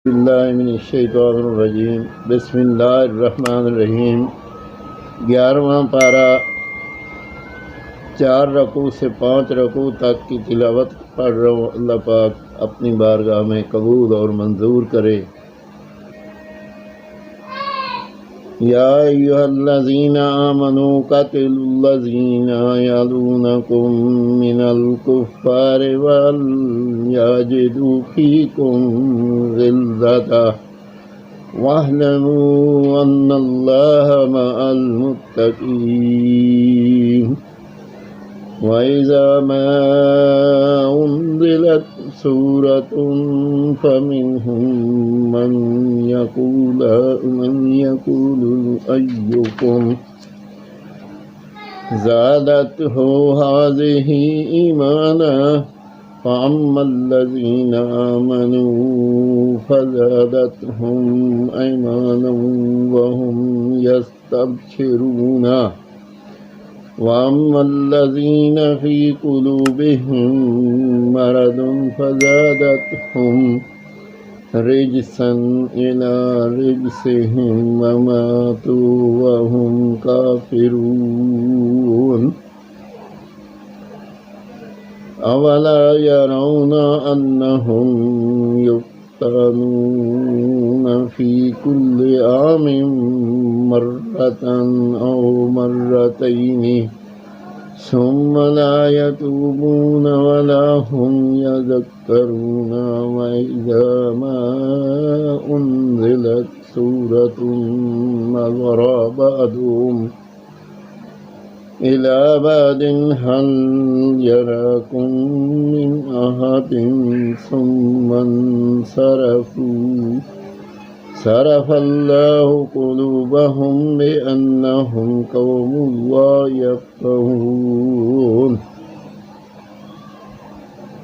बिस्मिल्लाहिर्रहमानिर्रहीम। बिस्मिल्लाहिर्रहमानिर्रहीम। 11वां पारा 4 रकू से 5 रकू तक की तिलावत पढ़ रहा हूँ। अल्लाह पाक अपनी बारगाह में कबूल और मंजूर करे। या अय्युहल्लज़ीना आमनू क़ातिलुल्लज़ीना यलूनकुम मिनल कुफ़्फ़ारि वल यजिदू फ़ीकुम ग़िल्ज़तन वअलमू अन्नल्लाह मअल मुत्तक़ीन। वइज़ा मा उन्ज़िलत सूरतुन फमिन्हुम मन यक़ूलु अय्युकुम ज़ादतहु हाज़िही ईमाना फ़अम्मल्लज़ीना आमनू फ़ज़ादतहुम ईमानन वहुम यस्तबशिरून। वअम्मल्लज़ीना फ़ी क़ुलूबिहिम मरदुन फ़ज़ादतहुम रिजसन इला रिजसिहिम वमातू वहुम काफ़िरून। अवला यरौना अन्नहुम युफ़्तनून फ़ी कुल्लि आमिन मर्रतन औ मर्रतैनि सुम्मा ला यतूबून वला हुम यज़क्करून। वइज़ा मा उन्ज़िलत सूरतुन नज़रा बअदुहुम इला बअदिन हल यराकुम मिन अहदिन सुम्मा इंसरफू सरफ़ल्लाहु क़ुलूबहुम बिअन्नहुम क़ौमुन ला यफ़क़हून।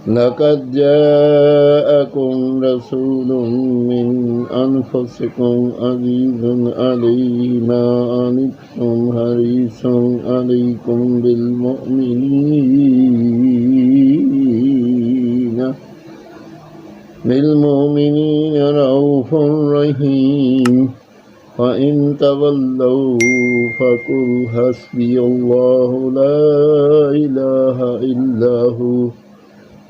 लक़द जाअकुम रसूलुम मिन अनफुसिकुम अज़ीज़ुन अलैहि मा अनित्तुम हरीसुन अलैकुम बिलमुमिनीन रऊफ़ुर रहीम। फ़इन तवल्लौ फ़क़ुल हस्बियल्लाहु ला इलाहा इल्ला हु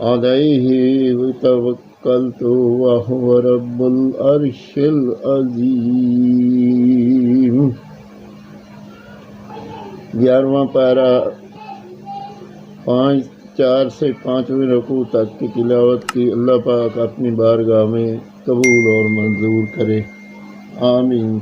अलैहि तवक्कलतु वहुवा रब्बुल अर्शिल अज़ीम। 11वां पारा 4 से 5वें रकू तक की तिलावत की। अल्लाह पाक अपनी बारगाह में कबूल और मंजूर करे। आमीन।